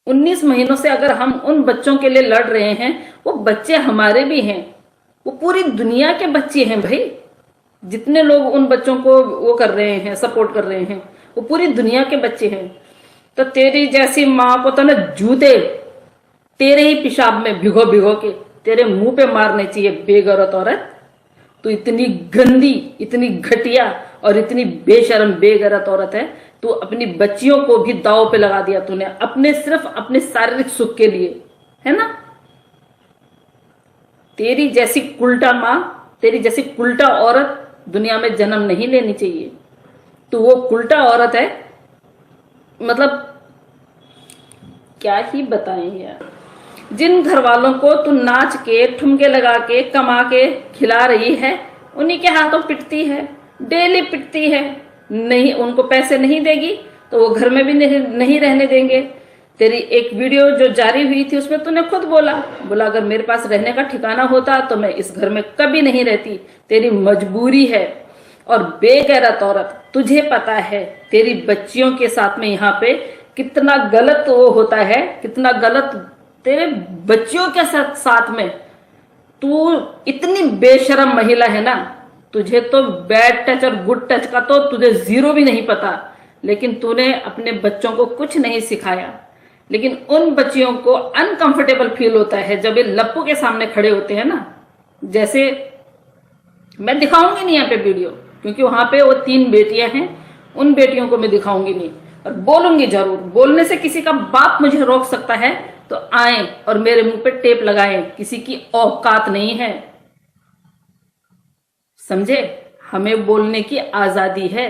19 महीनों से अगर हम उन बच्चों के लिए लड़ रहे हैं, वो बच्चे हमारे भी हैं, वो पूरी दुनिया के बच्चे हैं भाई। जितने लोग उन बच्चों को वो कर रहे हैं, सपोर्ट कर रहे हैं, वो पूरी दुनिया के बच्चे हैं। तो तेरी जैसी माँ को तो ना जूते तेरे ही पेशाब में भिगो भिगो के तेरे मुंह पे मारने चाहिए, बेगौरत औरत। तू इतनी गंदी, इतनी घटिया और इतनी बेशर्म बेगैरत औरत है। तू अपनी बच्चियों को भी दांव पे लगा दिया तूने, अपने सिर्फ अपने शारीरिक सुख के लिए, है ना। तेरी जैसी उल्टा माँ, तेरी जैसी उल्टा औरत दुनिया में जन्म नहीं लेनी चाहिए। तू वो उल्टा औरत है, मतलब क्या ही बताएं यार। जिन घर वालों को तू नाच के, ठुमके लगा के, कमा के खिला रही है, उन्हीं के हाथों पिटती है, डेली पिटती है। नहीं, उनको पैसे नहीं देगी तो वो घर में भी नहीं रहने देंगे। तेरी एक वीडियो जो जारी हुई थी उसमें तूने खुद बोला अगर मेरे पास रहने का ठिकाना होता तो मैं इस घर में कभी नहीं रहती। तेरी मजबूरी है। और बेगैरत औरत, तुझे पता है तेरी बच्चियों के साथ में यहाँ पे कितना गलत वो होता है, कितना गलत तेरे बच्चियों के साथ में। तू इतनी बेशरम महिला है ना, तुझे तो बैड टच और गुड टच का तो तुझे जीरो भी नहीं पता। लेकिन तूने अपने बच्चों को कुछ नहीं सिखाया। लेकिन उन बच्चियों को अनकंफर्टेबल फील होता है जब ये लप्पू के सामने खड़े होते हैं ना। जैसे मैं दिखाऊंगी नहीं यहाँ पे वीडियो, क्योंकि वहां पे वो 3 बेटियां हैं, उन बेटियों को मैं दिखाऊंगी नहीं। और बोलूंगी जरूर, बोलने से किसी का बाप मुझे रोक सकता है तो आए और मेरे मुंह पे टेप लगाए, किसी की औकात नहीं है, समझे। हमें बोलने की आजादी है,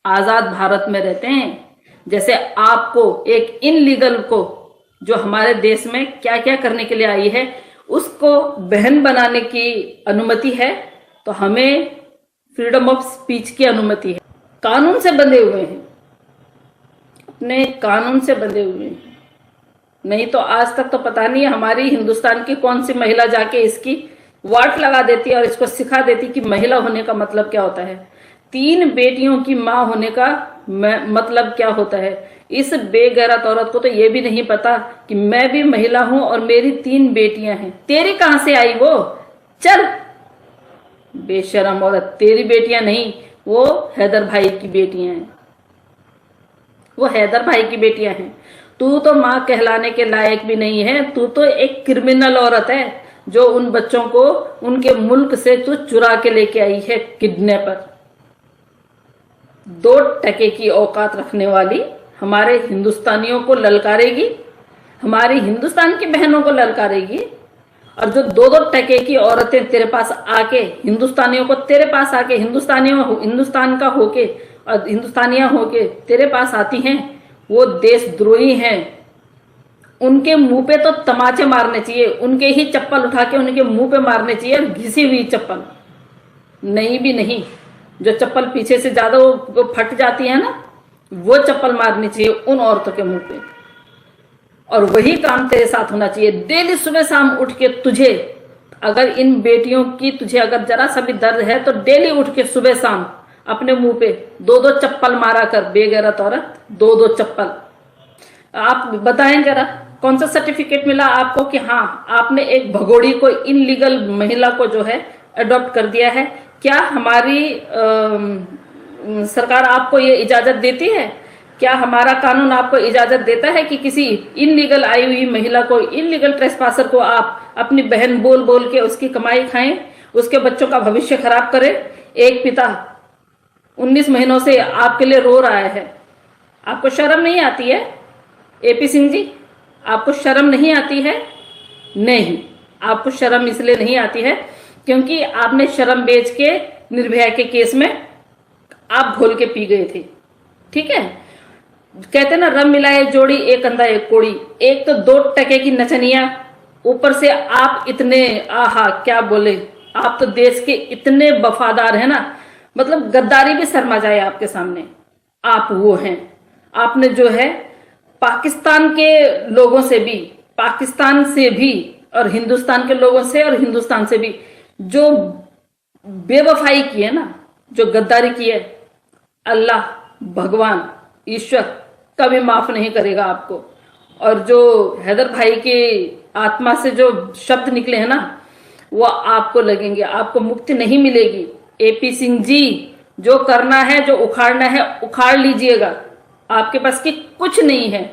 आजाद भारत में रहते हैं। जैसे आपको एक इनलीगल को, जो हमारे देश में क्या क्या करने के लिए आई है, उसको बहन बनाने की अनुमति है, तो हमें फ्रीडम ऑफ स्पीच की अनुमति है। कानून से बंधे हुए हैं, अपने कानून से बंधे हुए हैं। नहीं तो आज तक तो पता नहीं हमारी हिंदुस्तान की कौन सी महिला जाके इसकी वाट लगा देती और इसको सिखा देती कि महिला होने का मतलब क्या होता है, 3 बेटियों की माँ होने का मतलब क्या होता है। इस बेगैरत औरत को तो ये भी नहीं पता कि मैं भी महिला हूं और मेरी 3 बेटियां हैं। तेरी कहां से आई वो? चल बेशरम औरत, तेरी बेटियां नहीं, वो हैदर भाई की बेटियां हैं, वो हैदर भाई की बेटियां हैं। तू तो माँ कहलाने के लायक भी नहीं है। तू तो एक क्रिमिनल औरत है जो उन बच्चों को उनके मुल्क से तू चुरा के लेके आई है, किडनैपर। 2 टके की औकात रखने वाली हमारे हिंदुस्तानियों को ललकारेगी, हमारी हिंदुस्तान की बहनों को ललकारेगी। और जो 2-2 टके की औरतें तेरे पास आके, हिंदुस्तानियों को तेरे पास आके, हिंदुस्तान का होके और हिंदुस्तानियां होके तेरे पास आती हैं, वो देशद्रोही हैं। उनके मुंह पे तो तमाचे मारने चाहिए, उनके ही चप्पल उठा के उनके मुंह पे मारने चाहिए, घिसी हुई चप्पल नहीं भी नहीं, जो चप्पल पीछे से ज्यादा वो फट जाती है ना, वो चप्पल मारनी चाहिए उन औरतों के मुंह पे। और वही काम तेरे साथ होना चाहिए। डेली सुबह शाम उठ के तुझे, अगर इन बेटियों की तुझे अगर जरा सा भी दर्द है तो डेली उठ के सुबह शाम अपने मुंह पे 2-2 चप्पल मारा कर, बेगैरत औरत, 2-2 चप्पल। आप बताएं जरा, कौन सा सर्टिफिकेट मिला आपको कि हाँ आपने एक भगोड़ी को, इनलीगल महिला को जो है अडॉप्ट कर दिया है? क्या हमारी सरकार आपको ये इजाजत देती है? क्या हमारा कानून आपको इजाजत देता है कि किसी इनलीगल आई हुई महिला को, इनलीगल ट्रेसपासर को आप अपनी बहन बोल बोल के उसकी कमाई खाएं, उसके बच्चों का भविष्य खराब करें? एक पिता 19 महीनों से आपके लिए रो रहा है, आपको शर्म नहीं आती है? एपी सिंह जी, आपको शर्म नहीं आती है? नहीं, आपको शर्म इसलिए नहीं आती है क्योंकि आपने शर्म बेच के निर्भया के केस में आप घोल के पी गए थे, ठीक है। कहते ना, रम मिलाए जोड़ी, एक अंधा एक कोड़ी। एक तो 2 टके की नचनिया, ऊपर से आप इतने, आहा क्या बोले, आप तो देश के इतने वफादार है ना, मतलब गद्दारी भी शर्मा जाए आपके सामने। आप वो हैं, आपने जो है पाकिस्तान के लोगों से भी, पाकिस्तान से भी, और हिंदुस्तान के लोगों से और हिंदुस्तान से भी जो बेवफाई की है ना, जो गद्दारी की है, अल्लाह, भगवान, ईश्वर कभी माफ नहीं करेगा आपको। और जो हैदर भाई के आत्मा से जो शब्द निकले हैं ना, वो आपको लगेंगे, आपको मुक्ति नहीं मिलेगी। एपी सिंह जी, जो करना है, जो उखाड़ना है, उखाड़ लीजिएगा। आपके पास की कुछ नहीं है,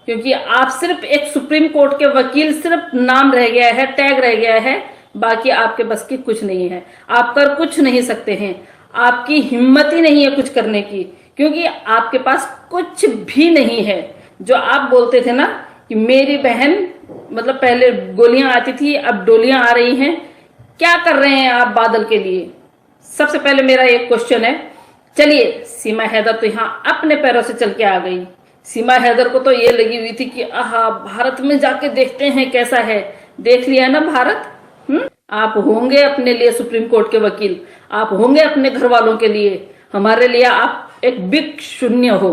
क्योंकि आप सिर्फ एक सुप्रीम कोर्ट के वकील, सिर्फ नाम रह गया है, टैग रह गया है, बाकी आपके पास की कुछ नहीं है। आप कर कुछ नहीं सकते हैं, आपकी हिम्मत ही नहीं है कुछ करने की, क्योंकि आपके पास कुछ भी नहीं है। जो आप बोलते थे ना कि मेरी बहन, मतलब पहले गोलियां आती थी, अब डोलियां आ रही हैं, क्या कर रहे हैं आप बादल के लिए? सबसे पहले मेरा एक क्वेश्चन है। चलिए, सीमा हैदर तो यहाँ अपने पैरों से चल के आ गई। सीमा हैदर को तो ये लगी हुई थी कि आहा, भारत में जाके देखते हैं कैसा है। देख लिया ना भारत। आप होंगे अपने लिए सुप्रीम कोर्ट के वकील, आप होंगे अपने घर वालों के लिए, हमारे लिए आप एक बिग शून्य हो,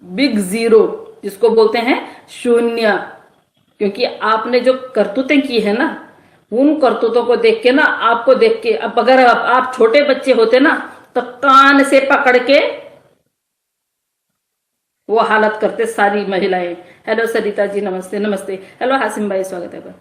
बिग जीरो, जिसको बोलते हैं शून्य। क्योंकि आपने जो करतूतें की है ना, उन करतूतों को देख के ना, आपको देख के, अब अगर आप छोटे बच्चे होते ना, तो कान से पकड़ के वो हालत करते सारी महिलाएं। हेलो सरिता जी, नमस्ते। नमस्ते। हेलो हासिम भाई, स्वागत है।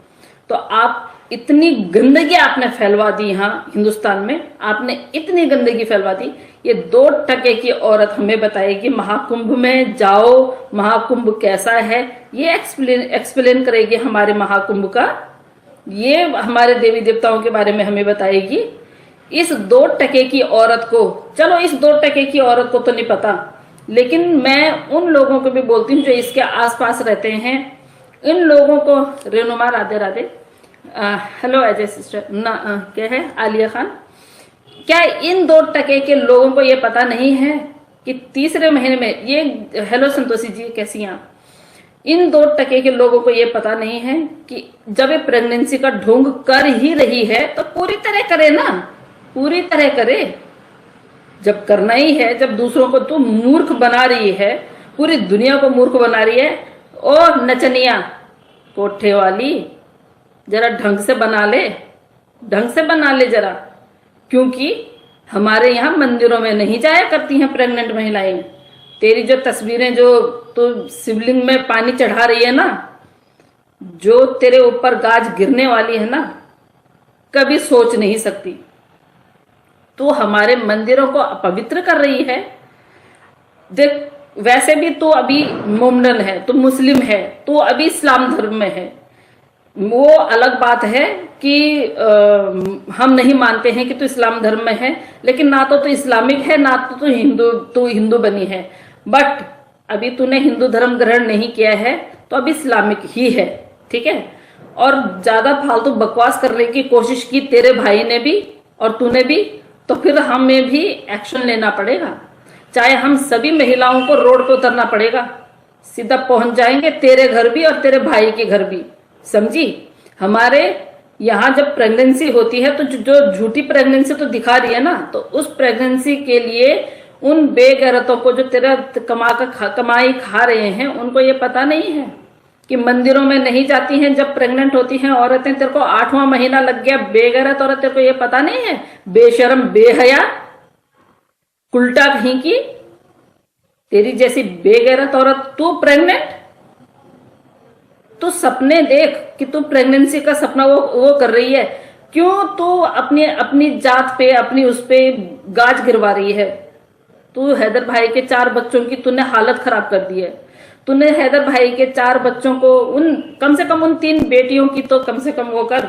तो आप इतनी गंदगी आपने फैलवा दी यहाँ हिंदुस्तान में, आपने इतनी गंदगी फैलवा दी। ये 2 टके की औरत हमें बताएगी, महाकुंभ में जाओ, महाकुंभ कैसा है, ये एक्सप्लेन करेगी हमारे महाकुंभ का, ये हमारे देवी देवताओं के बारे में हमें बताएगी। इस 2 टके की औरत को, चलो इस 2 टके की औरत को तो नहीं पता, लेकिन मैं उन लोगों को भी बोलती हूँ जो इसके आसपास रहते हैं, इन लोगों को, रेनुमा, राधे राधे, हेलो अजय सिस्टर, क्या है, आलिया खान, क्या इन 2 टके के लोगों को ये पता नहीं है कि तीसरे महीने में ये, हेलो संतोषी जी, कैसी हैं आप? इन 2 टके के लोगों को ये पता नहीं है कि जब ये प्रेगनेंसी का ढोंग कर ही रही है तो पूरी तरह करे ना, पूरी तरह करे। जब करना ही है, जब दूसरों को तो मूर्ख बना रही है, पूरी दुनिया को मूर्ख बना रही है, और नचनिया कोठे वाली, जरा ढंग से बना ले, ढंग से बना ले जरा। क्योंकि हमारे यहाँ मंदिरों में नहीं जाया करती हैं प्रेग्नेंट महिलाएं। तेरी जो तस्वीरें, जो तो शिवलिंग में पानी चढ़ा रही है ना, जो तेरे ऊपर गाज गिरने वाली है ना, कभी सोच नहीं सकती। तू हमारे मंदिरों को अपवित्र कर रही है। देख, वैसे भी तू अभी मोमडन है, तू मुस्लिम है, तू अभी इस्लाम धर्म में है। वो अलग बात है कि हम नहीं मानते हैं कि तू इस्लाम धर्म में है, लेकिन ना तो तू इस्लामिक है, ना तो तू हिंदू बनी है। बट अभी तूने हिंदू धर्म ग्रहण नहीं किया है, तो अभी इस्लामिक ही है, ठीक है। और ज्यादा फालतू बकवास करने की कोशिश की तेरे भाई ने भी और तूने भी, तो फिर हमें भी एक्शन लेना पड़ेगा। चाहे हम सभी महिलाओं को रोड पे उतरना पड़ेगा, सीधा पहुंच जाएंगे तेरे घर भी और तेरे भाई के घर भी, समझी। हमारे यहाँ जब प्रेगनेंसी होती है तो जो झूठी प्रेगनेंसी तो दिखा रही है ना, तो उस प्रेगनेंसी के लिए उन बेगैरतों को जो तेरा कमाई खा रहे हैं, उनको ये पता नहीं है कि मंदिरों में नहीं जाती हैं जब प्रेग्नेंट होती हैं औरतें। तेरे को 8वां महीना लग गया, बेगैरत औरत, तेरे को ये पता नहीं है? बेशरम, बेहया, उल्टा कहीं की, तेरी जैसी बेगैरत औरत तू प्रेग्नेंट। तू सपने देख कि तू प्रेगनेंसी का सपना वो कर रही है। क्यों तू अपनी जात पे, अपनी उस पे गाज गिरवा रही है? तू हैदर भाई के 4 बच्चों की तूने हालत खराब कर दी है। तूने हैदर भाई के 4 बच्चों को, कम से कम उन 3 बेटियों की तो कम से कम वो कर।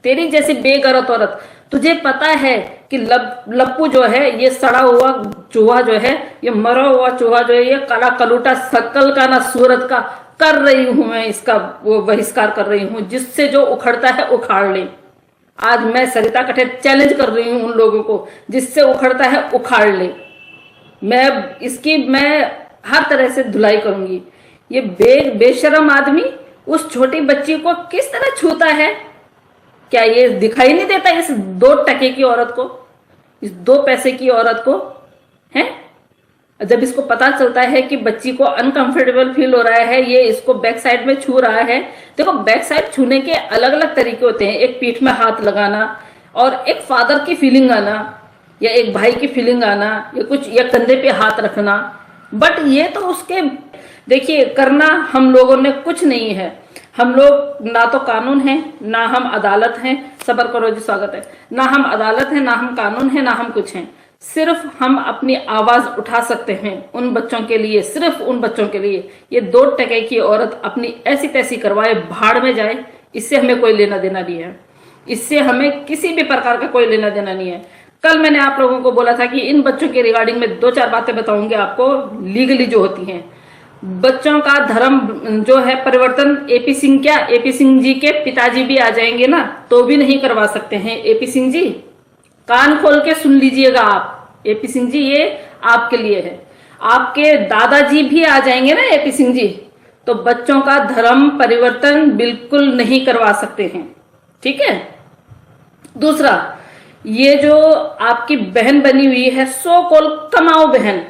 तेरी जैसी बेगैरत औरत, तुझे पता है कि लप्पू जो है, ये सड़ा हुआ चूहा जो है, ये मरा हुआ चूहा जो है, ये काला कलूटा शकल का ना सूरत का, कर रही हूं मैं इसका वो बहिष्कार कर रही हूं। जिससे जो उखड़ता है उखाड़ ले। आज मैं सरिता कठेर चैलेंज कर रही हूं उन लोगों को, जिससे उखड़ता है उखाड़ ले। मैं हर तरह से धुलाई करूंगी। ये बेशरम आदमी उस छोटी बच्ची को किस तरह छूता है? क्या ये दिखाई नहीं देता इस 2 टके की औरत को, इस 2 पैसे की औरत को? है जब इसको पता चलता है कि बच्ची को अनकंफर्टेबल फील हो रहा है, ये इसको बैक साइड में छू रहा है। देखो, बैक साइड छूने के अलग अलग तरीके होते हैं। एक पीठ में हाथ लगाना, और एक फादर की फीलिंग आना, या एक भाई की फीलिंग आना, या कंधे पे हाथ रखना। बट ये तो उसके देखिए, करना हम लोगों ने कुछ नहीं है। हम लोग ना तो कानून है, ना हम अदालत हैं। सबर करो जी, स्वागत है। ना हम अदालत है, ना हम कानून है, ना हम कुछ हैं। सिर्फ हम अपनी आवाज उठा सकते हैं उन बच्चों के लिए, सिर्फ उन बच्चों के लिए। ये 2 टके की औरत अपनी ऐसी तैसी करवाए, भाड़ में जाए, इससे हमें कोई लेना देना नहीं है। इससे हमें किसी भी प्रकार का कोई लेना देना नहीं है। कल मैंने आप लोगों को बोला था कि इन बच्चों के रिगार्डिंग में 2-4 बातें बताऊंगी आपको, लीगली जो होती हैं। बच्चों का धर्म जो है परिवर्तन, एपी सिंह क्या, एपी सिंह जी के पिताजी भी आ जाएंगे ना, तो भी नहीं करवा सकते हैं। एपी सिंह जी, कान खोल के सुन लीजिएगा आप। एपी सिंह जी, ये आपके लिए है। आपके दादाजी भी आ जाएंगे ना एपी सिंह जी, तो बच्चों का धर्म परिवर्तन बिल्कुल नहीं करवा सकते हैं। ठीक है। दूसरा, ये जो आपकी बहन बनी हुई है, सो कॉल कमाओ बहन,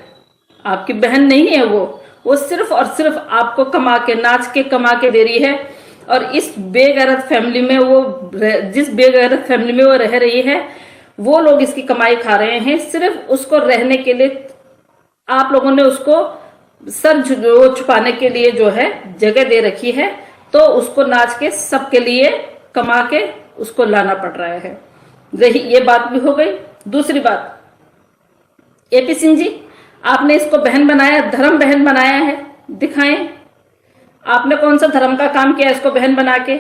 आपकी बहन नहीं है वो सिर्फ और सिर्फ आपको कमा के, नाच के कमा के दे रही है। और इस बेगैरत फैमिली में जिस बेगैरत फैमिली में वो रह रही है, वो लोग इसकी कमाई खा रहे हैं। सिर्फ उसको रहने के लिए आप लोगों ने उसको सर छुपाने के लिए जो है जगह दे रखी है, तो उसको नाच के सबके लिए कमा के उसको लाना पड़ रहा है। ये बात भी हो गई। दूसरी बात, एपी सिंह जी, आपने इसको बहन बनाया, धर्म बहन बनाया है, दिखाएं आपने कौन सा धर्म का काम किया इसको बहन बना के।